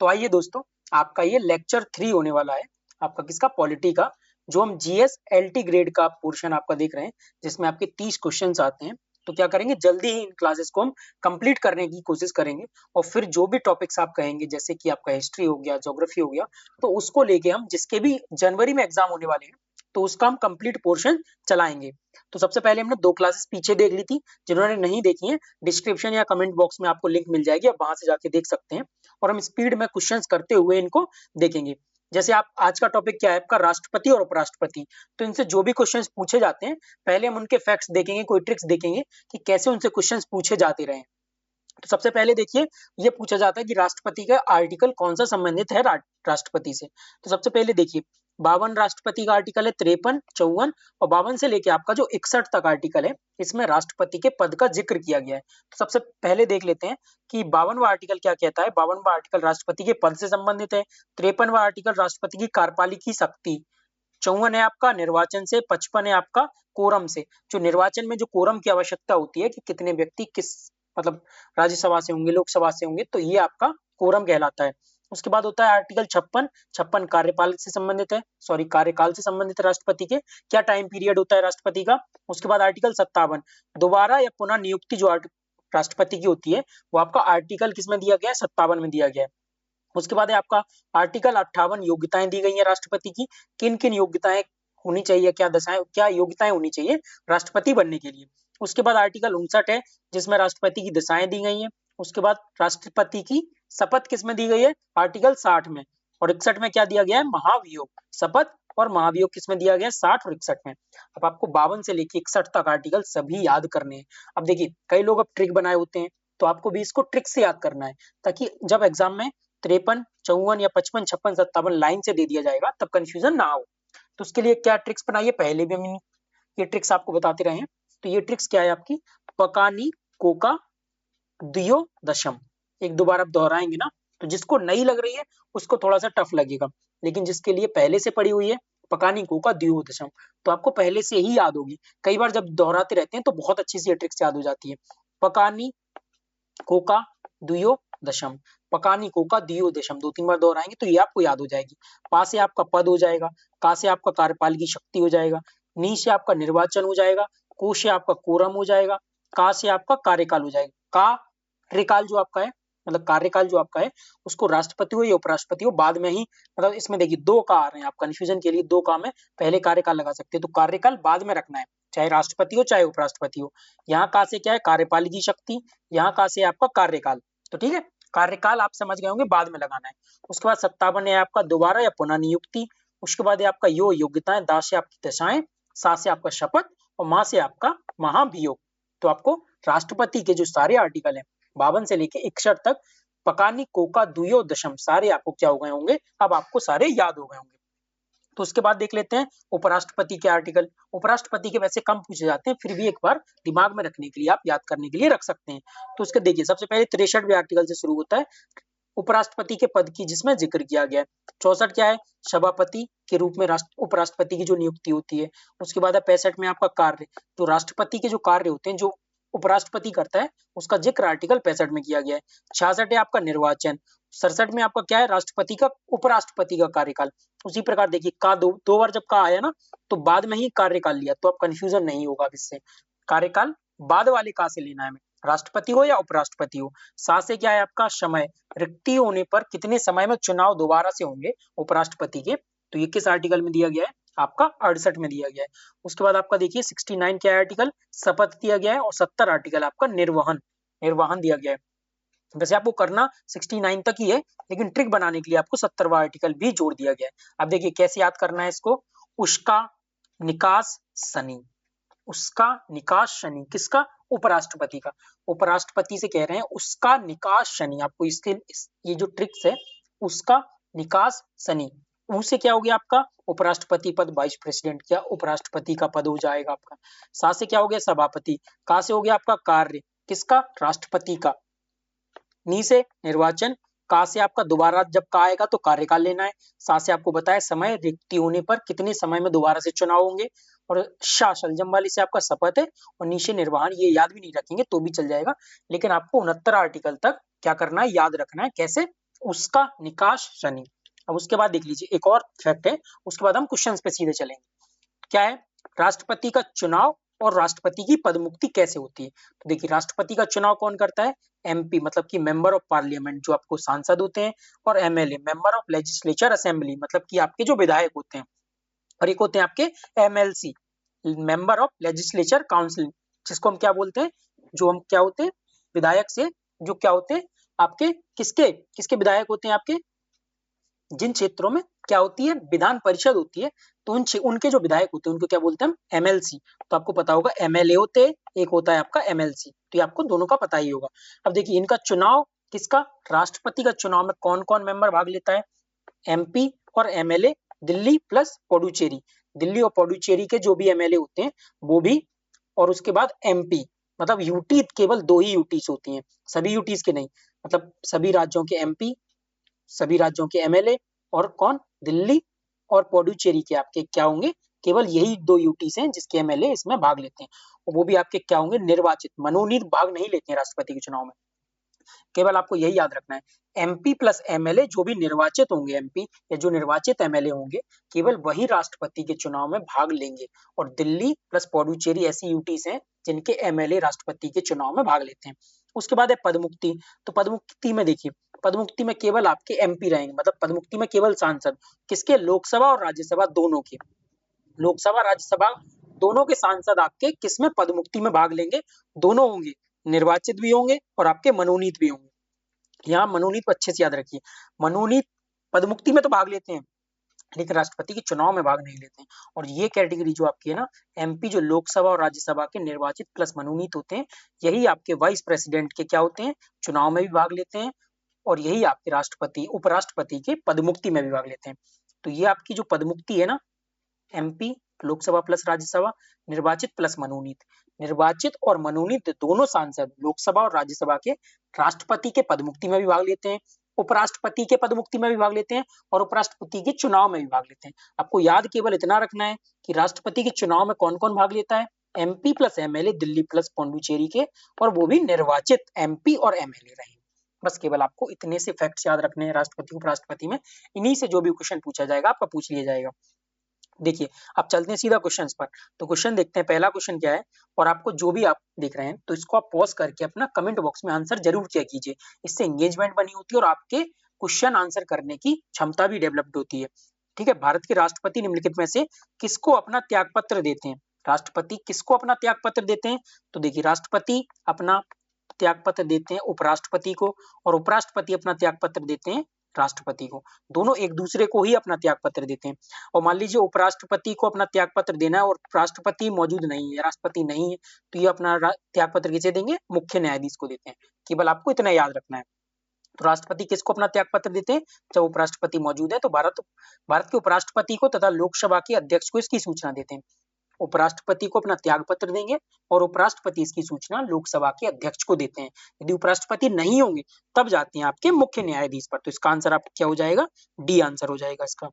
तो आइए दोस्तों, आपका ये लेक्चर 3 होने वाला है, आपका किसका पॉलिटी का, जो हम जीएस एलटी ग्रेड का पोर्शन आपका देख रहे हैं, जिसमें आपके 30 क्वेश्चंस आते हैं। तो क्या करेंगे, जल्दी ही इन क्लासेस को हम कंप्लीट करने की कोशिश करेंगे और फिर जो भी टॉपिक्स आप कहेंगे, जैसे कि आपका हिस्ट्री हो गया, ज्योग्राफी हो गया, तो उसको लेके हम जिसके भी जनवरी में एग्जाम होने वाले हैं, तो उसका हम कंप्लीट पोर्शन चलाएंगे। तो सबसे पहले हमने 2 क्लासेस पीछे देख ली थी, जिन्होंने नहीं देखी है डिस्क्रिप्शन या कमेंट बॉक्स में आपको लिंक मिल जाएगी, आप वहां से जाके देख सकते हैं। और हम स्पीड में क्वेश्चंस करते हुए इनको देखेंगे। जैसे आप आज का टॉपिक क्या है आपका, राष्ट्रपति और उपराष्ट्रपति। तो इनसे जो भी क्वेश्चंस पूछे जाते हैं, पहले हम उनके फैक्ट्स देखेंगे, कोई ट्रिक्स देखेंगे कि कैसे उनसे क्वेश्चंस पूछे जाते रहे। तो सबसे पहले देखिए, ये पूछा जाता है कि राष्ट्रपति का आर्टिकल कौन सा संबंधित है राष्ट्रपति से। तो सबसे पहले देखिए, 52 राष्ट्रपति का आर्टिकल है, 53, 54 और 52 से लेके आपका जो 61 तक आर्टिकल है, इसमें राष्ट्रपति के पद का जिक्र किया गया है। तो सबसे पहले देख लेते हैं कि 52वां आर्टिकल क्या कहता है। 52वां आर्टिकल राष्ट्रपति के पद से संबंधित है। 53वां आर्टिकल राष्ट्रपति की कार्यपालिकी शक्ति। 54 है आपका निर्वाचन से। 55 है आपका कोरम से। जो निर्वाचन में जो कोरम की आवश्यकता होती है कि कितने व्यक्ति किस मतलब राज्यसभा से होंगे, लोकसभा से होंगे, तो ये आपका कोरम कहलाता है। उसके बाद होता है आर्टिकल 56। 56 कार्यपाल से संबंधित है, सॉरी कार्यकाल से संबंधित है राष्ट्रपति के, क्या टाइम पीरियड होता है राष्ट्रपति का। उसके बाद आर्टिकल 57, दोबारा या पुनः नियुक्ति जो राष्ट्रपति की होती है, वो आपका आर्टिकल किसमें दिया गया है, 57 में दिया गया है। उसके बाद है आपका आर्टिकल 58, योग्यताएं दी गई है राष्ट्रपति की, किन किन योग्यताएं होनी चाहिए, क्या योग्यताएं होनी चाहिए राष्ट्रपति बनने के लिए। उसके बाद आर्टिकल 59 है, जिसमें राष्ट्रपति की दिशाएं दी गई हैं। उसके बाद राष्ट्रपति की शपथ किसमें दी गई है, आर्टिकल 60 में। और 61 में क्या दिया गया है, महाभियोग। शपथ और महाभियोग किसमें दिया गया है, 60 और 61 में। अब आपको 52 से लेके 61 तक आर्टिकल सभी याद करने हैं। अब देखिए, कई लोग अब ट्रिक बनाए होते हैं, तो आपको भी इसको ट्रिक से याद करना है, ताकि जब एग्जाम में 53, 54 या 55, 56, 57 लाइन से दे दिया जाएगा, तब कंफ्यूजन ना हो। तो उसके लिए क्या ट्रिक्स बनाइए, पहले भी हम ये ट्रिक्स आपको बताते रहे हैं। तो ये ट्रिक्स क्या है आपकी, पकानी कोका दियो दशम। एक दो बार आप दोहराएंगे ना, तो जिसको नई लग रही है उसको थोड़ा सा टफ लगेगा, लेकिन जिसके लिए पहले से पड़ी हुई है पकानी कोका दियो दशम, तो आपको पहले से ही याद होगी। कई बार जब दोहराते रहते हैं तो बहुत अच्छी सी ये ट्रिक्स याद हो जाती है। पकानी कोका दियो दशम, पकानी कोका दियो दशम, 2-3 बार दोहराएंगे तो ये आपको याद हो जाएगी। पा से आपका पद हो जाएगा, का से आपका कार्यपालिकी शक्ति हो जाएगा, नी से आपका निर्वाचन हो जाएगा, को से आपका कोरम हो जाएगा, का से आपका कार्यकाल हो जाएगा। कार्यकाल जो आपका है, मतलब कार्यकाल जो आपका है, उसको राष्ट्रपति हो या उपराष्ट्रपति हो बाद में ही, मतलब इसमें देखिए 2 का आ रहे हैं, आप कंफ्यूजन के लिए 2 का में पहले कार्यकाल लगा सकते हैं, तो कार्यकाल बाद में रखना है, चाहे राष्ट्रपति हो चाहे उपराष्ट्रपति हो। यहाँ का से क्या है, कार्यपालिकी शक्ति, यहाँ का से आपका कार्यकाल। तो ठीक है, कार्यकाल आप समझ गए होंगे, बाद में लगाना है। उसके बाद 57 है आपका दोबारा या पुनः नियुक्ति। उसके बाद है आपका योग्यताएं, दा से आपकी दशाएं, सा से आपका शपथ और मां से आपका महाभियोग। तो आपको राष्ट्रपति के जो सारे आर्टिकल हैं 52 से लेके 61 तक, पकानी कोका दुयो दशम, सारे आपको क्या हो गए होंगे, अब आपको सारे याद हो गए होंगे। तो उसके बाद देख लेते हैं उपराष्ट्रपति के आर्टिकल। उपराष्ट्रपति के वैसे कम पूछे जाते हैं, फिर भी एक बार दिमाग में रखने के लिए, आप याद करने के लिए रख सकते हैं। तो उसके देखिए, सबसे पहले 63वें आर्टिकल से शुरू होता है उपराष्ट्रपति के पद की, जिसमें जिक्र किया गया है। 64 क्या है, सभापति के रूप में उपराष्ट्रपति की जो नियुक्ति होती है। उसके बाद है 65 में आपका कार्य, जो राष्ट्रपति के जो कार्य होते हैं, जो उपराष्ट्रपति करता है, उसका जिक्र आर्टिकल 65 में किया गया है। 66 है आपका निर्वाचन। 67 में आपका क्या है, राष्ट्रपति का उपराष्ट्रपति का कार्यकाल। उसी प्रकार देखिए, का दो बार जब का आया ना, तो बाद में ही कार्यकाल लिया, तो अब कंफ्यूजन नहीं होगा इससे। कार्यकाल बाद वाले का से लेना है हमें, राष्ट्रपति हो या उपराष्ट्रपति हो। सा से क्या है आपका समय, रिक्ति होने पर कितने समय में चुनाव दोबारा से होंगे उपराष्ट्रपति के, तो ये किस आर्टिकल में दिया गया है, आपका 68 में दिया गया है। उसके बाद आपका देखिए 69 क्या है आर्टिकल, शपथ दिया गया है। और 70 आर्टिकल आपका निर्वहन दिया गया है। वैसे आपको करना 69 तक ही है, लेकिन ट्रिक बनाने के लिए आपको 70वां आर्टिकल भी जोड़ दिया गया है। अब देखिए कैसे याद करना है इसको, उसका निकास शनि, उसका निकास शनि किसका, उपराष्ट्रपति का। उपराष्ट्रपति से कह रहे हैं उसका निकास शनि, आपको इसके ये जो ट्रिक्स है, उसका निकास शनि। उससे क्या हो गया आपका उपराष्ट्रपति पद, वाइस प्रेसिडेंट क्या उपराष्ट्रपति का पद हो जाएगा आपका। सा से क्या हो गया सभापति, का से हो गया आपका कार्य किसका, राष्ट्रपति का। नी से निर्वाचन, का से आपका दोबारा जब का आएगा तो कार्यकाल लेना है। सा से आपको बताया समय, रिक्ति होने पर कितने समय में दोबारा से चुनाव होंगे। और शा शलजम वाली से आपका शपथ है। और नीचे निर्वाहन, ये याद भी नहीं रखेंगे तो भी चल जाएगा, लेकिन आपको 69 आर्टिकल तक क्या करना है, याद रखना है। कैसे, उसका निकास शनि। अब उसके बाद देख लीजिए एक और फैक्ट है, उसके बाद हम क्वेश्चंस पे सीधे चलेंगे। क्या है? राष्ट्रपति का चुनाव और राष्ट्रपति की पदमुक्ति कैसे होती है? तो देखिए राष्ट्रपति का चुनाव कौन करता है? एमपी मतलब कि मेंबर ऑफ पार्लियामेंट, जो आपको सांसद होते हैं, और MLA member of legislature assembly मतलब कि आपके जो विधायक होते हैं, और एक होते हैं आपके MLC member of legislature council, जिसको हम क्या बोलते हैं, जो हम क्या होते हैं, विधायक से जो क्या होते हैं आपके, किसके किसके विधायक होते हैं आपके, जिन क्षेत्रों में क्या होती है विधान परिषद होती है, तो उनके जो विधायक होते हैं उनको क्या बोलते हैं हम? एमएलसी। तो आपको पता होगा एमएलए होते हैं, एक होता है आपका एमएलसी, तो ये आपको दोनों का पता ही होगा। अब देखिए इनका चुनाव किसका, राष्ट्रपति का चुनाव में कौन कौन मेंबर भाग लेता है? एमपी और एमएलए, दिल्ली प्लस पुडुचेरी, दिल्ली और पुडुचेरी के जो भी एमएलए होते हैं वो भी, और उसके बाद एमपी मतलब यूटी, केवल 2 ही यूटीज होती हैं, सभी यूटीज के नहीं, मतलब सभी राज्यों के एमपी, सभी राज्यों के एमएलए, और कौन, दिल्ली और पुडुचेरी के आपके क्या होंगे, केवल यही 2 यूटीज हैं जिसके एमएलए इसमें भाग लेते हैं, और वो भी आपके क्या होंगे, निर्वाचित, मनोनीत भाग नहीं लेते हैं राष्ट्रपति के चुनाव में। केवल आपको यही याद रखना है, एमपी प्लस एमएलए जो भी निर्वाचित होंगे, एमपी या जो निर्वाचित एमएलए होंगे, केवल वही राष्ट्रपति के चुनाव में भाग लेंगे, और दिल्ली प्लस पुडुचेरी ऐसी यूटीज हैं जिनके एमएलए राष्ट्रपति के चुनाव में भाग लेते हैं। उसके बाद है पदमुक्ति। तो पदमुक्ति में देखिए, पदमुक्ति में केवल आपके एमपी रहेंगे, मतलब पदमुक्ति में केवल सांसद, किसके, लोकसभा और राज्यसभा दोनों के, लोकसभा राज्यसभा दोनों के सांसद आपके किसमें, पदमुक्ति में भाग लेंगे, दोनों होंगे, निर्वाचित भी होंगे और आपके मनोनीत भी होंगे। यहाँ मनोनीत को अच्छे से याद रखिए, मनोनीत पदमुक्ति में तो भाग लेते हैं लेकिन राष्ट्रपति के चुनाव में भाग नहीं लेते हैं। और ये कैटेगरी जो आपकी है ना, एमपी जो लोकसभा और राज्यसभा के निर्वाचित प्लस मनोनीत होते हैं, यही आपके वाइस प्रेसिडेंट के क्या होते हैं, चुनाव में भी भाग लेते हैं, और यही आपके राष्ट्रपति उपराष्ट्रपति के पदमुक्ति में भी भाग लेते हैं। तो ये आपकी जो पदमुक्ति है ना, एमपी लोकसभा प्लस राज्यसभा, निर्वाचित प्लस मनोनीत, निर्वाचित और मनोनीत दोनों सांसद लोकसभा और राज्यसभा के राष्ट्रपति के पदमुक्ति में भी भाग लेते हैं, उपराष्ट्रपति के पदमुक्ति में भी भाग लेते हैं, और उपराष्ट्रपति के चुनाव में भी भाग लेते हैं। आपको याद केवल इतना रखना है कि राष्ट्रपति के चुनाव में कौन कौन भाग लेता है, MP plus MLA Delhi plus Puducherry के, और वो भी निर्वाचित एमपी और एमएलए रहे। बस केवल आपको इतने से फैक्ट्स याद रखने हैं राष्ट्रपति उपराष्ट्रपति में, इन्हीं से जो भी क्वेश्चन पूछा जाएगा आपका पूछ लिया जाएगा। देखिए अब चलते हैं सीधा क्वेश्चंस पर। तो क्वेश्चन देखते हैं, पहला क्वेश्चन क्या है, और आपको जो भी आप देख रहे हैं तो इसको आप पॉज करके अपना कमेंट बॉक्स में आंसर जरूर किया कीजिए, इससे एंगेजमेंट बनी होती है और आपके क्वेश्चन आंसर करने की क्षमता भी डेवलप्ड होती है। ठीक है, भारत के राष्ट्रपति निम्नलिखित में से किसको अपना त्यागपत्र देते हैं? राष्ट्रपति किसको अपना त्यागपत्र देते हैं? तो देखिए राष्ट्रपति अपना त्यागपत्र देते हैं उपराष्ट्रपति को, और उपराष्ट्रपति अपना त्यागपत्र देते हैं राष्ट्रपति को, दोनों एक दूसरे को ही अपना त्यागपत्र देते हैं। और मान लीजिए उपराष्ट्रपति को अपना त्यागपत्र देना है और राष्ट्रपति मौजूद नहीं है, राष्ट्रपति नहीं है, तो ये अपना त्यागपत्र किसे देंगे? मुख्य न्यायाधीश को देते हैं। केवल आपको इतना याद रखना है। तो राष्ट्रपति किसको अपना त्यागपत्र देते हैं? जब उपराष्ट्रपति मौजूद है तो भारत के उपराष्ट्रपति को तथा लोकसभा के अध्यक्ष को इसकी सूचना देते हैं। उपराष्ट्रपति को अपना त्यागपत्र देंगे और उपराष्ट्रपति इसकी सूचना लोकसभा के अध्यक्ष को देते हैं। यदि उपराष्ट्रपति नहीं होंगे तब जाते हैं आपके मुख्य न्यायाधीश पर। तो इसका आंसर आपका क्या हो जाएगा? डी आंसर हो जाएगा इसका।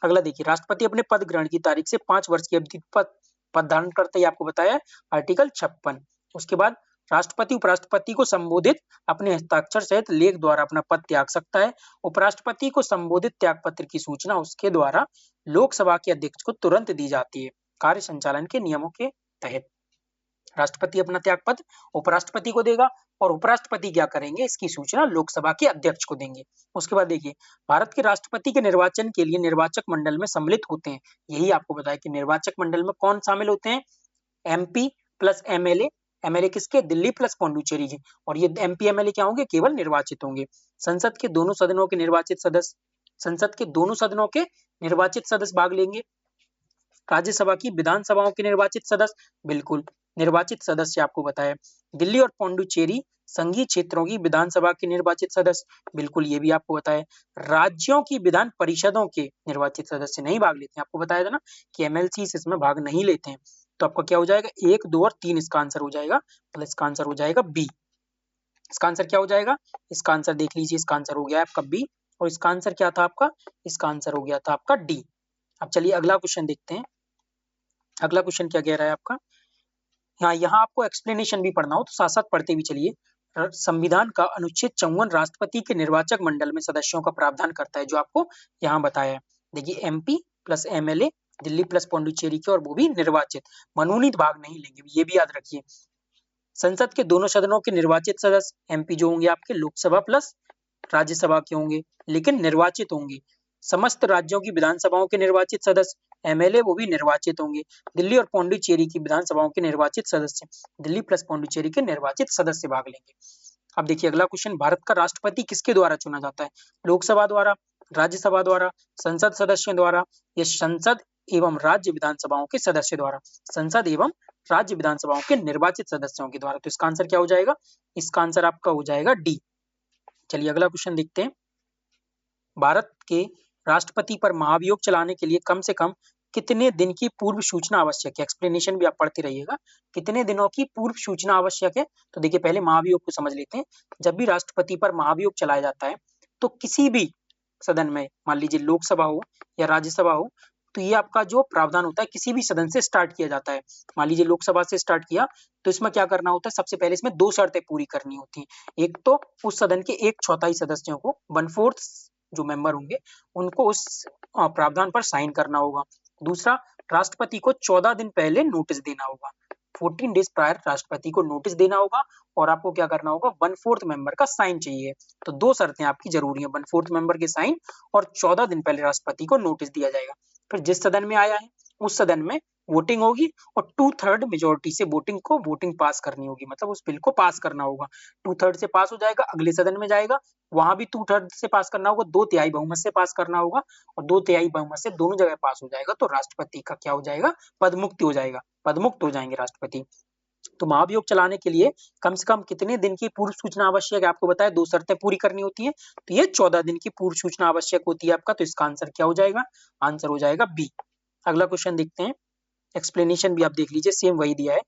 अगला देखिए, राष्ट्रपति अपने पद ग्रहण की तारीख से 5 वर्ष की अवधि पद धारण करते ही आपको बताया आर्टिकल 56। उसके बाद राष्ट्रपति उपराष्ट्रपति को संबोधित अपने हस्ताक्षर सहित लेख द्वारा अपना पद त्याग सकता है। उपराष्ट्रपति को संबोधित त्यागपत्र की सूचना उसके द्वारा लोकसभा के अध्यक्ष को तुरंत दी जाती है कार्य संचालन के नियमों के तहत। राष्ट्रपति अपना त्यागपत्र उपराष्ट्रपति को देगा और उपराष्ट्रपति क्या करेंगे? इसकी सूचना लोकसभा के अध्यक्ष को देंगे। उसके बाद देखिए, भारत के राष्ट्रपति के निर्वाचन के लिए निर्वाचक मंडल में सम्मिलित होते हैं। यही आपको बताया कि निर्वाचक मंडल में कौन शामिल होते हैं? एमपी प्लस एमएलए, एमएलए किसके? दिल्ली प्लस पुडुचेरी के, और ये एमपी एमएलए क्या होंगे? केवल निर्वाचित होंगे। संसद के दोनों सदनों के निर्वाचित सदस्य भाग लेंगे। राज्यसभा की विधानसभाओं के निर्वाचित सदस्य, बिल्कुल निर्वाचित सदस्य आपको बताया। दिल्ली और पुडुचेरी संघीय क्षेत्रों की विधानसभा के निर्वाचित सदस्य, बिल्कुल ये भी आपको बताया। राज्यों की विधान परिषदों के निर्वाचित सदस्य नहीं भाग लेते हैं, आपको बताया था ना कि एमएलसी इसमें भाग नहीं लेते हैं। तो आपका क्या हो जाएगा? 1, 2 और 3 इसका आंसर हो जाएगा, प्लस इसका आंसर हो जाएगा बी। इसका आंसर क्या हो जाएगा? इसका आंसर देख लीजिए, इसका आंसर हो गया आपका बी, और इसका आंसर क्या था आपका? इसका आंसर हो गया था आपका डी। अब चलिए अगला क्वेश्चन देखते हैं। अगला क्वेश्चन क्या कह रहा है आपका? हाँ, यहाँ आपको एक्सप्लेनेशन भी पढ़ना हो तो साथ साथ पढ़ते भी चलिए। संविधान का अनुच्छेद 54 राष्ट्रपति के निर्वाचक मंडल में सदस्यों का प्रावधान करता है, जो आपको यहाँ बताया है। देखिए MP plus MLA, Delhi plus Pondicherry के, और वो भी निर्वाचित, मनोनीत भाग नहीं लेंगे, ये भी याद रखिए। संसद के दोनों सदनों के निर्वाचित सदस्य MP जो होंगे आपके लोकसभा प्लस राज्यसभा के होंगे, लेकिन निर्वाचित होंगे। समस्त राज्यों की विधानसभाओं के निर्वाचित सदस्य MLA वो भी निर्वाचित होंगे। दिल्ली और पौंडुचेरी की विधानसभाओं के निर्वाचित सदस्य, दिल्ली प्लस पौंडुचेरी के निर्वाचित सदस्य भाग लेंगे। अब देखिए अगला क्वेश्चन, भारत का राष्ट्रपति किसके द्वारा चुना जाता है? लोकसभा द्वारा, राज्यसभा द्वारा, संसद सदस्यों द्वारा, या संसद एवं राज्य विधानसभाओं के सदस्य द्वारा? संसद एवं राज्य विधानसभाओं के निर्वाचित सदस्यों के द्वारा। तो इसका आंसर क्या हो जाएगा? इसका आंसर आपका हो जाएगा डी। चलिए अगला क्वेश्चन देखते हैं। भारत के राष्ट्रपति पर महाभियोग चलाने के लिए कम से कम कितने दिन की पूर्व सूचना आवश्यक है? एक्सप्लेनेशन भी आप पढ़ते रहिएगा। कितने दिनों की पूर्व सूचना आवश्यक है? तो देखिए पहले महाभियोग को समझ लेते हैं। जब भी राष्ट्रपति पर महाभियोग चलाया जाता है तो किसी भी सदन में, मान लीजिए लोकसभा हो या राज्यसभा हो, तो ये आपका जो प्रावधान होता है किसी भी सदन से स्टार्ट किया जाता है। मान लीजिए लोकसभा से स्टार्ट किया तो इसमें क्या करना होता है? सबसे पहले इसमें 2 शर्तें पूरी करनी होती हैं। एक तो उस सदन के 1/4 सदस्यों को, 1/4 जो मेंबर होंगे उनको उस प्रावधान पर साइन करना होगा। दूसरा, राष्ट्रपति को 14 दिन पहले नोटिस देना होगा। 14 डेज प्रायर राष्ट्रपति को नोटिस देना होगा, और आपको क्या करना होगा? 1/4 मेंबर का साइन चाहिए। तो 2 शर्तें आपकी जरूरी है, 1/4 मेंबर के साइन और 14 दिन पहले राष्ट्रपति को नोटिस दिया जाएगा। फिर जिस सदन में आया है उस सदन में वोटिंग होगी, और 2/3 मेजोरिटी से वोटिंग पास करनी होगी, मतलब उस बिल को पास करना होगा। 2/3 से पास हो जाएगा, अगले सदन में जाएगा, वहां भी 2/3 से पास करना होगा, 2/3 बहुमत से पास करना होगा, और 2/3 बहुमत से दोनों जगह पास हो जाएगा तो राष्ट्रपति का क्या हो जाएगा? पदमुक्त हो जाएगा, पदमुक्त हो जाएंगे राष्ट्रपति। तो महाभियोग चलाने के लिए कम से कम कितने दिन की पूर्व सूचना आवश्यक है? आपको बताया 2 शर्तें पूरी करनी होती है, तो ये 14 दिन की पूर्व सूचना आवश्यक होती है आपका। तो इसका आंसर क्या हो जाएगा? आंसर हो जाएगा बी। अगला क्वेश्चन देखते हैं। एक्सप्लेनेशन भी आप देख लीजिए, सेम वही दिया है।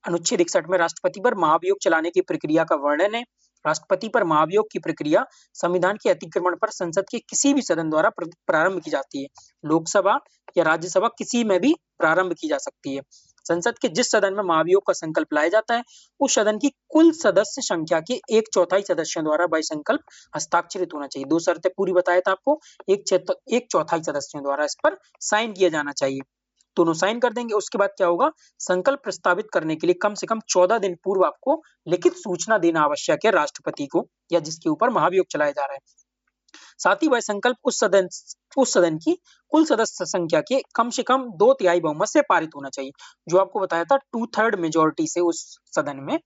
अनुच्छेद 61 में राष्ट्रपति पर महाभियोग चलाने की प्रक्रिया का वर्णन है। राष्ट्रपति पर महाभियोग की प्रक्रिया संविधान के अतिक्रमण पर संसद के किसी भी सदन द्वारा प्रारंभ की जाती है। लोकसभा या राज्यसभा किसी में भी प्रारंभ की जा सकती है। संसद के जिस सदन में महाभियोग का संकल्प लाया जाता है उस सदन की कुल सदस्य संख्या के 1/4 सदस्यों द्वारा वह संकल्प हस्ताक्षरित होना चाहिए। 2 शर्तें पूरी बताया था आपको, 1/4 सदस्यों द्वारा इस पर साइन किया जाना चाहिए। दोनों साइन कर देंगे, उसके बाद क्या होगा? संकल्प प्रस्तावित करने के लिए कम से कम 14 दिन पूर्व आपको लिखित सूचना देना आवश्यक है राष्ट्रपति को, या जिसके ऊपर महाभियोग चलाया जा रहा है। साथ ही वह संकल्प उस सदन की कुल सदस्य संख्या के कम से कम 2/3 बहुमत से पारित होना चाहिए। जो आपको बताया था 2/3 मेजोरिटी से उस सदन में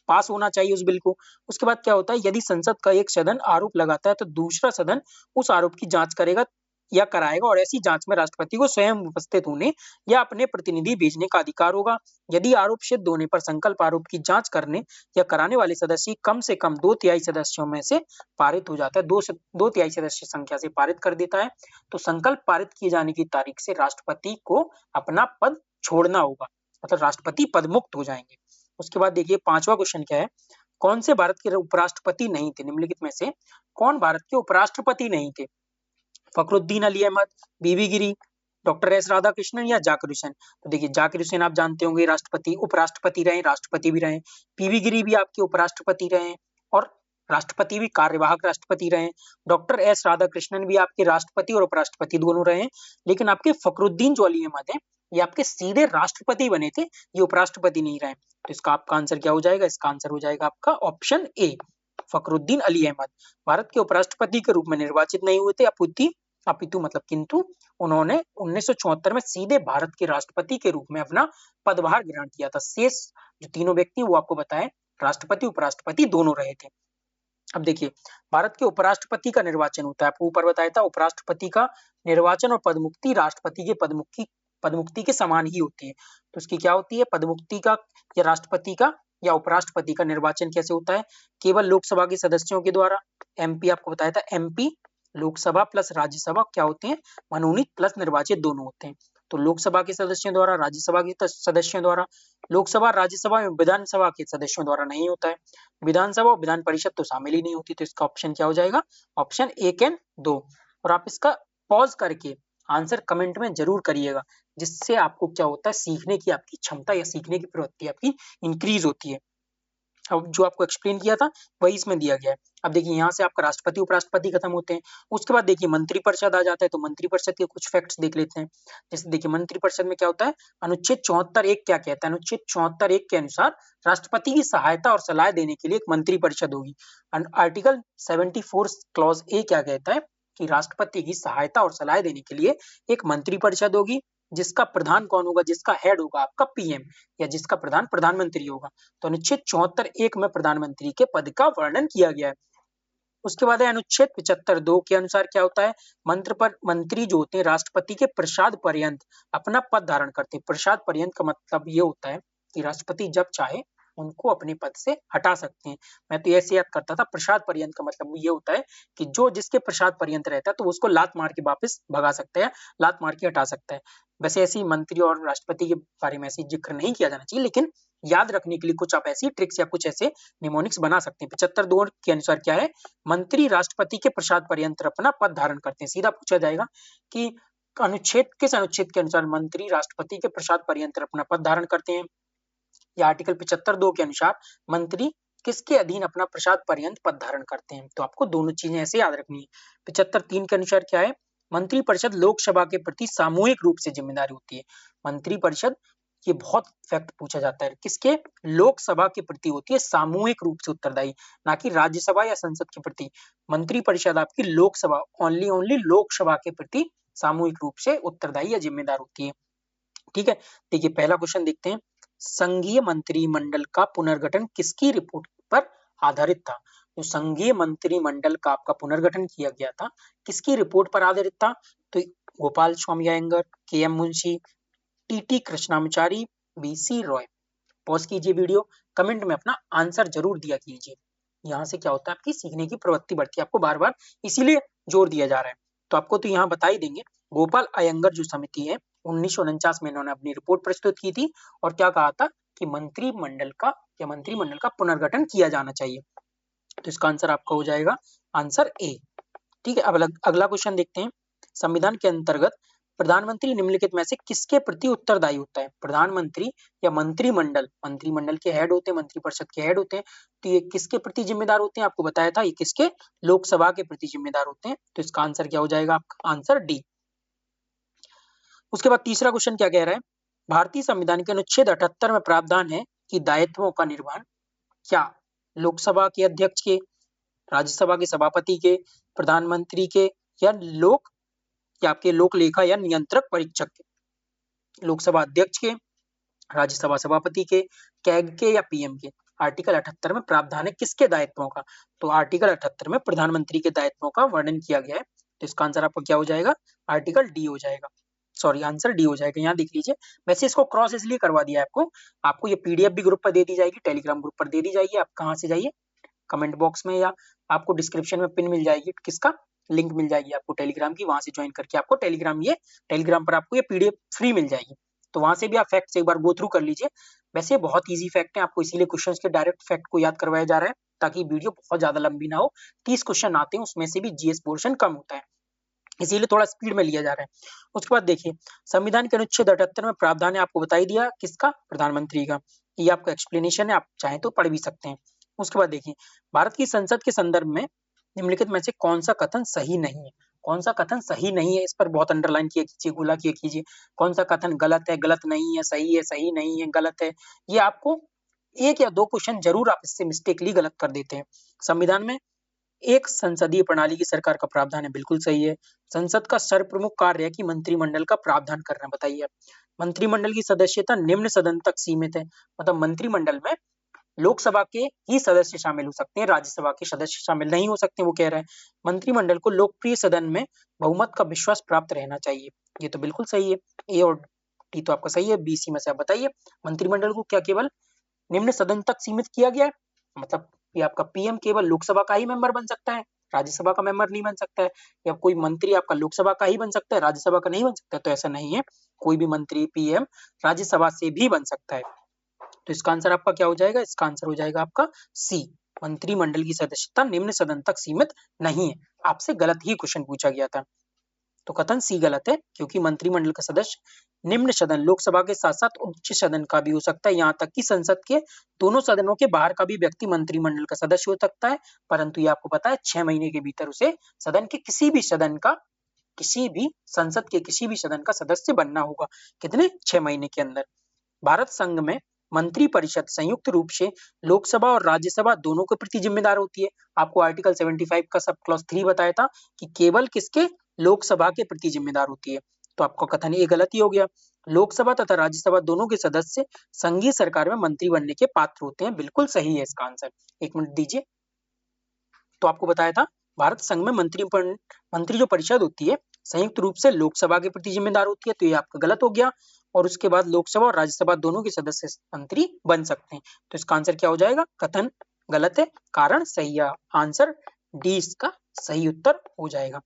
पास होना चाहिए उस बिल को। उसके बाद क्या होता है? यदि संसद का एक सदन आरोप लगाता है तो दूसरा सदन उस आरोप की जांच करेगा या कराएगा, और ऐसी जांच में राष्ट्रपति को स्वयं उपस्थित होने या अपने प्रतिनिधि भेजने का अधिकार होगा। यदि आरोप सिद्ध होने पर संकल्प आरोप की जांच करने या कराने वाले सदस्य कम से कम 2/3 सदस्यों में से पारित हो जाता है, 2/3 सदस्य संख्या से पारित कर देता है, तो संकल्प पारित किए जाने की तारीख से राष्ट्रपति को अपना पद छोड़ना होगा, मतलब राष्ट्रपति पदमुक्त हो जाएंगे। उसके बाद देखिए 5वां क्वेश्चन क्या है? कौन से भारत के उपराष्ट्रपति नहीं थे? निम्नलिखित में से कौन भारत के उपराष्ट्रपति नहीं थे? फखरुद्दीन अली अहमद, बीबी गिरी, डॉक्टर एस राधाकृष्णन या जाकिर हुसैन? तो देखिए जाकिर हुसैन आप जानते होंगे राष्ट्रपति, उपराष्ट्रपति रहे, राष्ट्रपति भी रहे। बीबी गिरी भी आपके उपराष्ट्रपति रहे और राष्ट्रपति भी, कार्यवाहक राष्ट्रपति रहे। डॉक्टर एस राधाकृष्णन भी आपके राष्ट्रपति और उपराष्ट्रपति दोनों रहे। लेकिन आपके फखरुद्दीन जो अली अहमद है ये आपके सीधे राष्ट्रपति बने थे, ये उपराष्ट्रपति नहीं रहे। तो इसका आपका आंसर क्या हो जाएगा? इसका आंसर हो जाएगा आपका ऑप्शन ए, फखरुद्दीन अली अहमद। भारत के उपराष्ट्रपति के रूप में निर्वाचित नहीं हुए थे, अपितु मतलब किंतु उन्होंने 1974 में सीधे भारत के राष्ट्रपति के रूप में अपना पदभार ग्रहण किया था। शेष जो तीनों व्यक्ति वो आपको बताएं राष्ट्रपति उपराष्ट्रपति दोनों रहे थे। अब देखिए भारत के उपराष्ट्रपति का निर्वाचन होता है, आपको ऊपर बताया था उपराष्ट्रपति का निर्वाचन और पदमुक्ति राष्ट्रपति के पदमुक्ति के समान ही होती है। तो इसकी क्या होती है? पदमुक्ति का या राष्ट्रपति का या उपराष्ट्रपति का निर्वाचन कैसे होता है? केवल लोकसभा के सदस्यों के द्वारा। MP आपको बताया था, MP लोकसभा प्लस राज्यसभा क्या होते हैं? मनोनीत प्लस निर्वाचित दोनों होते हैं। तो लोकसभा के सदस्यों द्वारा, राज्यसभा के सदस्यों द्वारा। लोकसभा राज्यसभा में विधानसभा के सदस्यों द्वारा नहीं होता है। विधानसभा और विधान परिषद तो शामिल ही नहीं होती। तो इसका ऑप्शन क्या हो जाएगा? ऑप्शन 1 और 2। और आप इसका पॉज करके आंसर कमेंट में जरूर करिएगा, जिससे आपको क्या होता है? सीखने की आपकी क्षमता या सीखने की प्रवृत्ति आपकी इंक्रीज होती है। अब जो आपको एक्सप्लेन किया था वही इसमें दिया गया है। अब देखिए यहाँ से आपका राष्ट्रपति उपराष्ट्रपति खत्म होते हैं। उसके बाद देखिए मंत्रिपरिषद आ जाता है, तो मंत्रिपरिषद के कुछ फैक्ट्स देख लेते हैं। जैसे देखिए मंत्रिपरिषद में क्या होता है, अनुच्छेद 74(1) क्या कहता है, अनुच्छेद 74(1) के अनुसार राष्ट्रपति की सहायता और सलाह देने के लिए एक मंत्रिपरिषद होगी। आर्टिकल 74 क्लॉज ए क्या कहता है कि राष्ट्रपति की सहायता और सलाह देने के लिए एक मंत्रिपरिषद होगी, जिसका प्रधान कौन होगा, जिसका हेड होगा आपका पीएम, या जिसका प्रधान प्रधानमंत्री होगा। तो अनुच्छेद 74(1) में प्रधानमंत्री के पद का वर्णन किया गया है। उसके बाद है अनुच्छेद 75(2) के अनुसार क्या होता है, मंत्री जो होते हैं राष्ट्रपति के प्रसाद पर्यंत अपना पद धारण करते हैं। प्रसाद पर्यंत का मतलब ये होता है कि राष्ट्रपति जब चाहे उनको अपने पद से हटा सकते हैं। मैं तो ऐसे याद करता था, प्रसाद पर्यंत का मतलब ये होता है कि जो जिसके प्रसाद पर्यंत रहता है तो उसको लात मार के वापस भगा सकता है, लात मार के हटा सकता है। वैसे ऐसी मंत्री और राष्ट्रपति के बारे में ऐसी जिक्र नहीं किया जाना चाहिए, लेकिन याद रखने के लिए कुछ आप ऐसी ट्रिक्स या कुछ ऐसे निमोनिक्स बना सकते हैं। 75(2) के अनुसार क्या है, मंत्री राष्ट्रपति के प्रसाद पर्यंत अपना पद धारण करते हैं। सीधा पूछा जाएगा कि किस अनुच्छेद के अनुसार मंत्री राष्ट्रपति के प्रसाद पर्यंत अपना पद धारण करते हैं, या आर्टिकल 75(2) के अनुसार मंत्री किसके अधीन अपना प्रसाद पर्यंत पद धारण करते हैं। तो आपको दोनों चीजें ऐसे याद रखनी है। 75(3) के अनुसार क्या है, मंत्रिपरिषद लोकसभा के प्रति सामूहिक रूप से जिम्मेदार होती है। मंत्रिपरिषद, ये बहुत फैक्ट पूछा जाता है, किसके, लोकसभा के प्रति होती है सामूहिक रूप से उत्तरदायी, ना कि राज्यसभा या संसद के प्रति। मंत्रिपरिषद आपकी लोकसभा, ओनली लोकसभा के प्रति सामूहिक रूप से उत्तरदायी या जिम्मेदार होती है। ठीक है, देखिए पहला क्वेश्चन देखते हैं, संघीय मंत्रिमंडल का पुनर्गठन किसकी रिपोर्ट पर आधारित था। तो संघीय मंत्रिमंडल का आपका पुनर्गठन किया गया था, किसकी रिपोर्ट पर आधारित था, तो Gopalaswami Ayyangar, K M. Munshi, T T. Krishnamachari, B C. Roy. Pause कीजिए वीडियो, कमेंट में अपना आंसर जरूर दिया कीजिए। यहाँ से क्या होता है, आपकी सीखने की प्रवृत्ति बढ़ती है, आपको बार बार इसीलिए जोर दिया जा रहा है। तो आपको तो यहाँ बता ही देंगे, गोपाल अयंगर जो समिति है 1949 में इन्होंने अपनी रिपोर्ट प्रस्तुत की थी, और क्या कहा था कि मंत्रिमंडल का पुनर्गठन किया जाना चाहिए। तो इसका आंसर आपका हो जाएगा आंसर ए। ठीक है, अब अगला क्वेश्चन देखते हैं, संविधान के अंतर्गत प्रधानमंत्री निम्नलिखित में से किसके प्रति उत्तरदायी होता है। प्रधानमंत्री या मंत्रिमंडल के हेड होते हैं, मंत्रिपरिषद के हेड होते हैं, तो ये किसके प्रति जिम्मेदार होते हैं, आपको बताया था, ये किसके, लोकसभा के प्रति जिम्मेदार होते हैं। तो इसका आंसर क्या हो जाएगा, आपका आंसर डी। उसके बाद तीसरा क्वेश्चन क्या कह रहा है, भारतीय संविधान के अनुच्छेद 78 में प्रावधान है कि दायित्वों का निर्वहन क्या लोकसभा के अध्यक्ष के, राज्यसभा के सभापति के, प्रधानमंत्री के, या आपके लोक लेखा या नियंत्रक परीक्षक के। लोकसभा अध्यक्ष के, राज्यसभा सभापति के, कैग के, या पीएम के। आर्टिकल 78 में प्रावधान है किसके दायित्वों का, तो आर्टिकल 78 में प्रधानमंत्री के दायित्वों का वर्णन किया गया है। तो इसका आंसर आपका क्या हो जाएगा, आर्टिकल डी हो जाएगा, सॉरी आंसर डी हो जाएगा। यहाँ देख लीजिए, वैसे इसको क्रॉस इसलिए करवा दिया है आपको ये पीडीएफ भी ग्रुप पर दे दी जाएगी, टेलीग्राम ग्रुप पर दे दी जाएगी। आप कहाँ से जाइए, कमेंट बॉक्स में, या आपको डिस्क्रिप्शन में पिन मिल जाएगी, किसका लिंक मिल जाएगी आपको टेलीग्राम की, वहां से ज्वाइन करके आपको टेलीग्राम पर आपको ये पीडीएफ फ्री मिल जाएगी। तो वहां से भी आप फैक्ट्स एक बार गो थ्रू कर लीजिए। वैसे बहुत इजी फैक्ट है, आपको इसीलिए क्वेश्चंस के डायरेक्ट फैक्ट को याद करवाया जा रहा है, ताकि वीडियो बहुत ज्यादा लंबी ना हो। 30 क्वेश्चन आते हैं, उसमें से भी जीएस पोर्शन कम होता है, इसीलिए थोड़ा स्पीड में लिया जा रहा है। उसके बाद देखिए, संविधान के अनुच्छेद 78 में प्रावधान है, आपको बता ही दिया किसका, प्रधानमंत्री का। ये आपका एक्सप्लेनेशन है, आप चाहें तो पढ़ भी सकते हैं। उसके बाद देखिए, भारत की संसद के संदर्भ में निम्नलिखित में से कौन सा कथन सही नहीं है। कौन सा कथन सही नहीं है, इस पर बहुत अंडरलाइन किया कीजिए, गोला किया कीजिए। कौन सा कथन गलत है, गलत नहीं है, सही नहीं है, गलत है। ये आपको एक या दो क्वेश्चन जरूर आप इससे मिस्टेकली गलत कर देते हैं। संविधान में एक संसदीय प्रणाली की सरकार का प्रावधान है, बिल्कुल सही है। संसद का सर्वप्रमुख कार्य है कि मंत्रिमंडल का प्रावधान करना, बताइए। मंत्रिमंडल की सदस्यता निम्न सदन तक सीमित है, मतलब मंत्रिमंडल में लोकसभा के ही सदस्य शामिल हो सकते हैं, राज्यसभा के सदस्य शामिल नहीं हो सकते, वो कह रहा है। मंत्रिमंडल को लोकप्रिय सदन में बहुमत का विश्वास प्राप्त रहना चाहिए, ये तो बिल्कुल सही है। ए और डी तो आपका सही है, बी सी में से आप बताइए। मंत्रिमंडल को क्या केवल निम्न सदन तक सीमित किया गया है, मतलब ये आपका पीएम केवल लोकसभा का ही मेंबर बन सकता है, राज्यसभा का मेंबर नहीं बन सकता है, या कोई मंत्री आपका लोकसभा का ही बन सकता है, राज्यसभा का नहीं बन सकता है, तो ऐसा नहीं है। कोई भी मंत्री पीएम राज्यसभा से भी बन सकता है। तो इसका आंसर आपका क्या हो जाएगा, इसका आंसर हो जाएगा आपका सी, मंत्रिमंडल की सदस्यता निम्न सदन तक सीमित नहीं है। आपसे गलत ही क्वेश्चन पूछा गया था। तो कथन सी गलत है, क्योंकि मंत्रिमंडल का सदस्य निम्न सदन लोकसभा के साथ साथ उच्च सदन का भी हो सकता है, यहाँ तक कि संसद के दोनों सदनों के बाहर का भी व्यक्ति मंत्रिमंडल का सदस्य हो सकता है, परंतु ये आपको पता है 6 महीने के भीतर उसे सदन के किसी भी सदन का, किसी भी संसद के किसी भी सदन का सदस्य बनना होगा। कितने? 6 महीने के अंदर। भारत संघ में मंत्री परिषद संयुक्त रूप से लोकसभा और राज्यसभा दोनों के प्रति जिम्मेदार होती है। आपको आर्टिकल 75 का सब क्लॉज 3 बताया था कि केवल किसके? लोकसभा के प्रति जिम्मेदार होती है। तो आपका कथन ये गलत ही हो गया। लोकसभा तथा राज्यसभा दोनों के सदस्य संघीय सरकार में मंत्री बनने के पात्र होते हैं। बिल्कुल सही है इसका आंसर। 1 मिनट दीजिए। तो आपको बताया था भारत संघ में मंत्री जो परिषद होती है संयुक्त रूप से लोकसभा के प्रति जिम्मेदार होती है, तो ये आपका गलत हो गया। और उसके बाद लोकसभा और राज्यसभा दोनों के सदस्य मंत्री बन सकते हैं। तो इसका आंसर क्या हो जाएगा? कथन गलत है, कारण सही है। आंसर डी इसका सही उत्तर हो जाएगा।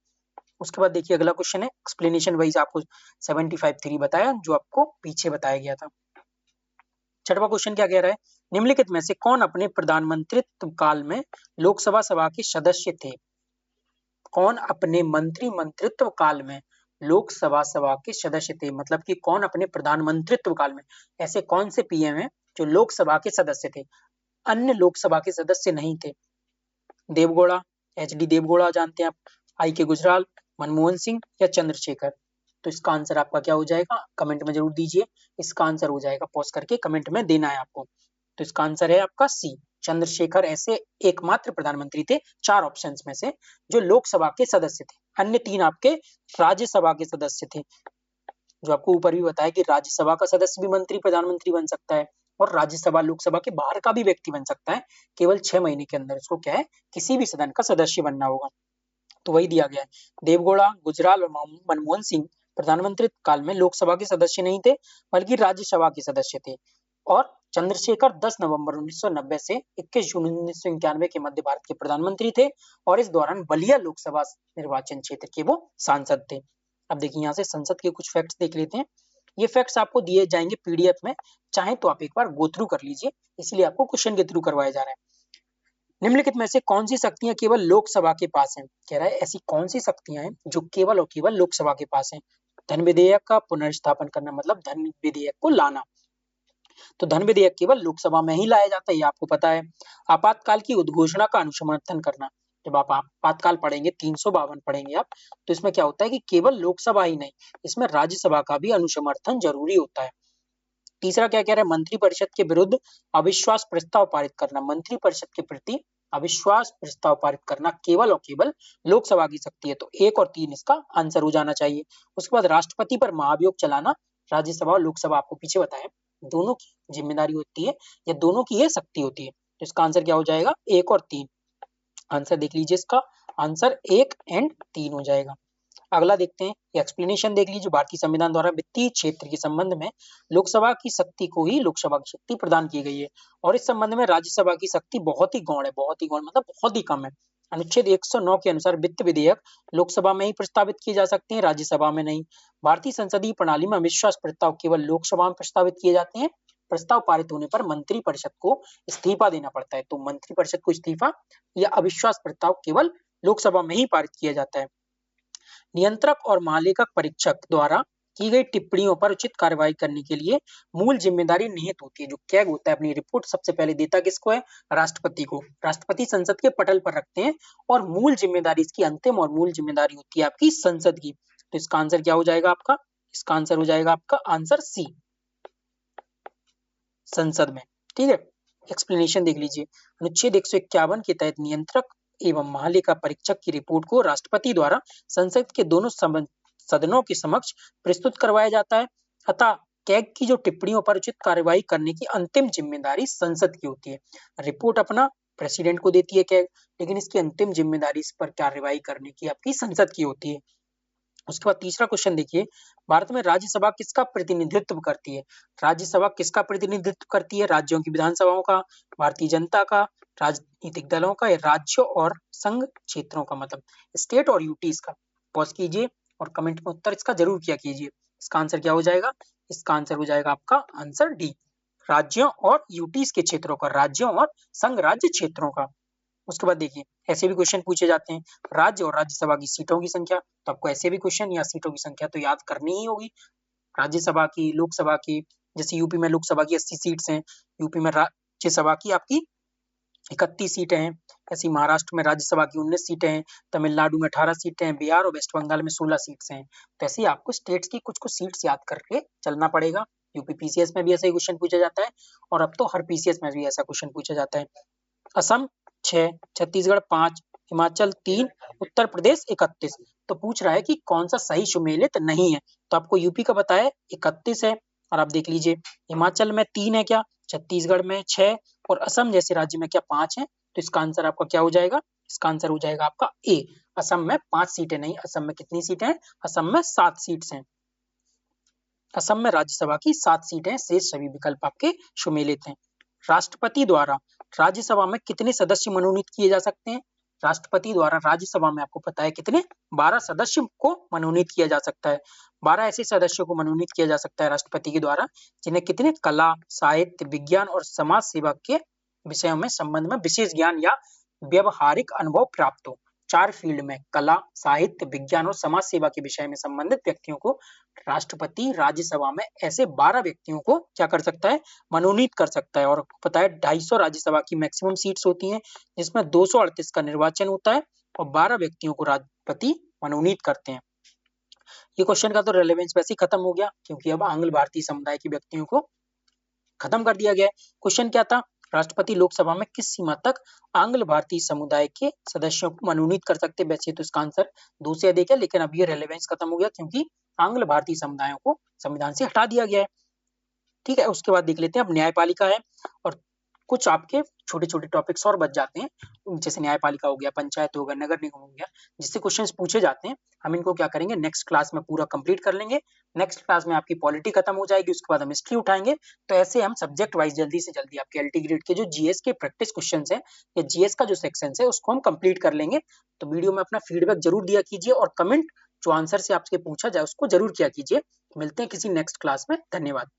उसके बाद देखिए अगला क्वेश्चन है, एक्सप्लेनेशन वाइज आपको 75(3) बताया जो आपको पीछे बताया गया था। छठवां क्वेश्चन क्या कह रहा है? निम्नलिखित में से कौन अपने प्रधानमंत्रित्व काल में लोकसभा सभा के सदस्य थे? कौन अपने मंत्रित्व काल में लोकसभा सभा के सदस्य थे? मतलब कि कौन अपने प्रधानमंत्रित्व काल में, ऐसे कौन से पीएम हैं जो लोकसभा के सदस्य थे, अन्य लोकसभा के सदस्य नहीं थे? देवगौड़ा, एचडी देवगौड़ा जानते हैं आप, आई के गुजराल, मनमोहन सिंह या चंद्रशेखर? तो इसका आंसर आपका क्या हो जाएगा? कमेंट में जरूर दीजिए। इसका आंसर हो जाएगा, पॉज करके कमेंट में देना है आपको। तो इसका आंसर है आपका सी, चंद्रशेखर ऐसे एकमात्र प्रधानमंत्री थे 4 ऑप्शंस में से जो लोकसभा के सदस्य थे। अन्य 3 आपके राज्यसभा के सदस्य थे। जो आपको ऊपर भी बताया कि राज्यसभा का सदस्य भी मंत्री प्रधानमंत्री बन सकता है और राज्यसभा लोकसभा के बाहर का भी व्यक्ति बन सकता है। केवल 6 महीने के अंदर उसको क्या है? किसी भी सदन का सदस्य बनना होगा। तो वही दिया गया है। देवगौड़ा, गुजराल और मनमोहन सिंह प्रधानमंत्री काल में लोकसभा के सदस्य नहीं थे बल्कि राज्यसभा के सदस्य थे। और चंद्रशेखर 10 नवंबर 1990 से 21 जून 1991 के मध्य भारत के प्रधानमंत्री थे और इस दौरान बलिया लोकसभा निर्वाचन क्षेत्र के वो सांसद थे। अब देखिए यहाँ से संसद के कुछ फैक्ट्स देख लेते हैं। ये फैक्ट्स आपको दिए जाएंगे पीडीएफ में, चाहे तो आप एक बार गो थ्रू कर लीजिए, इसलिए आपको क्वेश्चन के थ्रू करवाया जा रहा है। निम्नलिखित में से कौन सी शक्तियां केवल लोकसभा के पास हैं? कह रहा है ऐसी कौन सी शक्तियां हैं जो केवल और केवल लोकसभा के पास हैं? धन विधेयक का पुनर्स्थापन करना, मतलब धन विधेयक को लाना। तो धन विधेयक केवल लोकसभा में ही लाया जाता है, ये आपको पता है। आपातकाल की उद्घोषणा का अनुसमर्थन करना, जब आप आपातकाल पढ़ेंगे 352 पढ़ेंगे आप, तो इसमें क्या होता है कि केवल लोकसभा ही नहीं, इसमें राज्यसभा का भी अनुसमर्थन जरूरी होता है। तीसरा क्या कह रहा है? मंत्रिपरिषद के विरुद्ध अविश्वास प्रस्ताव पारित करना। मंत्रिपरिषद के प्रति अविश्वास प्रस्ताव पारित करना केवल और केवल लोकसभा की शक्ति है। तो 1 और 3 इसका आंसर हो जाना चाहिए। उसके बाद राष्ट्रपति पर महाभियोग चलाना, राज्यसभा और लोकसभा आपको पीछे बताया दोनों की जिम्मेदारी होती है या दोनों की ये शक्ति होती है। तो इसका आंसर क्या हो जाएगा? 1 और 3। आंसर देख लीजिए, इसका आंसर 1 एंड 3 हो जाएगा। अगला देखते हैं, एक्सप्लेनेशन देख लीजिए। भारतीय संविधान द्वारा वित्तीय क्षेत्र के संबंध में लोकसभा की शक्ति को ही लोकसभा की शक्ति प्रदान की गई है और इस संबंध में राज्यसभा की शक्ति बहुत ही गौण है। बहुत ही गौण मतलब बहुत ही कम है। अनुच्छेद 109 के अनुसार वित्त विधेयक लोकसभा में ही प्रस्तावित किए जा सकते हैं, राज्यसभा में नहीं। भारतीय संसदीय प्रणाली में अविश्वास प्रस्ताव केवल लोकसभा में प्रस्तावित किए जाते हैं। प्रस्ताव पारित होने पर मंत्रिपरिषद को इस्तीफा देना पड़ता है। तो मंत्रिपरिषद को इस्तीफा या अविश्वास प्रस्ताव केवल लोकसभा में ही पारित किया जाता है। नियंत्रक और महालेखक परीक्षक द्वारा की गई टिप्पणियों पर उचित कार्रवाई करने के लिए मूल जिम्मेदारी निहित होती है। जो कैग होता है अपनी रिपोर्ट सबसे पहले देता किसको है? राष्ट्रपति को। राष्ट्रपति संसद के पटल पर रखते हैं और मूल जिम्मेदारी, इसकी अंतिम और मूल जिम्मेदारी होती है आपकी संसद की। तो इसका आंसर क्या हो जाएगा आपका? इसका आंसर हो जाएगा आपका आंसर सी, संसद में। ठीक है, एक्सप्लेनेशन देख लीजिए। अनुच्छेद 151 के तहत नियंत्रक एवं महालेखा परीक्षक की रिपोर्ट को राष्ट्रपति द्वारा संसद के दोनों सदनों के समक्ष प्रस्तुत करवाया जाता है। अतः कैग की जो टिप्पणियों पर उचित कार्रवाई करने की अंतिम जिम्मेदारी संसद की होती है। रिपोर्ट अपना प्रेसिडेंट को देती है कैग, लेकिन इसकी अंतिम जिम्मेदारी इस पर कार्रवाई करने की आपकी संसद की होती है। उसके बाद तीसरा क्वेश्चन देखिए, भारत में राज्यसभा किसका प्रतिनिधित्व करती है? राज्यसभा किसका प्रतिनिधित्व करती है? राज्यों की विधानसभाओं का, भारतीय जनता का, राजनीतिक दलों का, या राज्यों और संघ क्षेत्रों का, मतलब स्टेट और यूटीज का? पॉज कीजिए और कमेंट में उत्तर इसका जरूर किया कीजिए। इसका आंसर क्या हो जाएगा? इसका आंसर हो जाएगा आपका आंसर डी, राज्यों और यूटीज के क्षेत्रों का, राज्यों और संघ राज्य क्षेत्रों का। उसके बाद देखिए ऐसे भी क्वेश्चन पूछे जाते हैं, राज्य और राज्यसभा की सीटों की संख्या, तो आपको ऐसे भी क्वेश्चन या सीटों की संख्या तो याद करनी ही होगी, राज्यसभा की, लोकसभा की। जैसे यूपी में लोकसभा की 80 सीट्स हैं, यूपी में राज्यसभा की आपकी 31 सीटें हैं, ऐसी महाराष्ट्र में राज्यसभा की 19 सीटें हैं, तमिलनाडु में 18 सीटें हैं, बिहार और वेस्ट बंगाल में 16 सीट्स हैं। तो ऐसे ही आपको स्टेट्स की कुछ कुछ सीट्स याद करके चलना पड़ेगा। यूपी पीसीएस में भी ऐसा ही क्वेश्चन पूछा जाता है, और अब तो हर पीसीएस में भी ऐसा क्वेश्चन पूछा जाता है। असम 6, छत्तीसगढ़ 5, हिमाचल 3, उत्तर प्रदेश 31। तो पूछ रहा है कि कौन सा सही सुमेलित नहीं है, तो आपको यूपी का बताया 31 है, और आप देख लीजिए हिमाचल में 3 है क्या, छत्तीसगढ़ में 6 और असम जैसे राज्य में क्या 5 है। तो इसका आंसर आपका क्या हो जाएगा, इसका आंसर हो जाएगा आपका ए। असम में 5 सीटें नहीं, असम में कितनी सीटें हैं, असम में 7 सीट्स हैं। असम में राज्यसभा की 7 सीटें हैं, शेष सभी विकल्प आपके सुमेलित हैं। राष्ट्रपति द्वारा राज्यसभा में कितने सदस्य मनोनीत किए जा सकते हैं, राष्ट्रपति द्वारा राज्यसभा में आपको पता है कितने, 12 सदस्य को मनोनीत किया जा सकता है। 12 ऐसे सदस्यों को मनोनीत किया जा सकता है राष्ट्रपति के द्वारा जिन्हें कितने कला, साहित्य, विज्ञान और समाज सेवा के विषयों में संबंध में विशेष ज्ञान या व्यवहारिक अनुभव प्राप्त हो। 4 फील्ड में कला, साहित्य, विज्ञान और समाज सेवा के विषय में संबंधित व्यक्तियों को राष्ट्रपति राज्यसभा में ऐसे 12 व्यक्तियों को क्या कर सकता है, मनोनीत कर सकता है। और पता है 250 राज्यसभा की मैक्सिमम सीट्स होती हैं, जिसमें 238 का निर्वाचन होता है और 12 व्यक्तियों को राष्ट्रपति मनोनीत करते हैं। ये क्वेश्चन का तो रेलेवेंस वैसे ही खत्म हो गया, क्योंकि अब आंग्ल भारतीय समुदाय के व्यक्तियों को खत्म कर दिया गया है। क्वेश्चन क्या था, राष्ट्रपति लोकसभा में किस सीमा तक आंग्ल भारतीय समुदाय के सदस्यों को मनोनीत कर सकते हैं। वैसे तो इसका आंसर 2 से अधिक है, लेकिन अब ये रेलेवेंस खत्म हो गया क्योंकि आंग्ल भारतीय समुदायों को संविधान से हटा दिया गया है। ठीक है, उसके बाद देख लेते हैं अब न्यायपालिका है, और कुछ आपके छोटे छोटे टॉपिक्स और बच जाते हैं, जैसे न्यायपालिका हो गया, पंचायत हो गया, नगर निगम हो गया, जिससे क्वेश्चंस पूछे जाते हैं। हम इनको क्या करेंगे, नेक्स्ट क्लास में पूरा कंप्लीट कर लेंगे। नेक्स्ट क्लास में आपकी पॉलिटी खत्म हो जाएगी, उसके बाद हम हिस्ट्री उठाएंगे। तो ऐसे हम सब्जेक्ट वाइज जल्दी से जल्दी आपके एलटी ग्रेड के जो जीएस के प्रैक्टिस क्वेश्चन है या जीएस का जो सेक्शन है उसको हम कंप्लीट कर लेंगे। तो वीडियो में अपना फीडबैक जरूर दिया कीजिए, और कमेंट जो आंसर से आपसे पूछा जाए उसको जरूर किया कीजिए। मिलते हैं किसी नेक्स्ट क्लास में, धन्यवाद।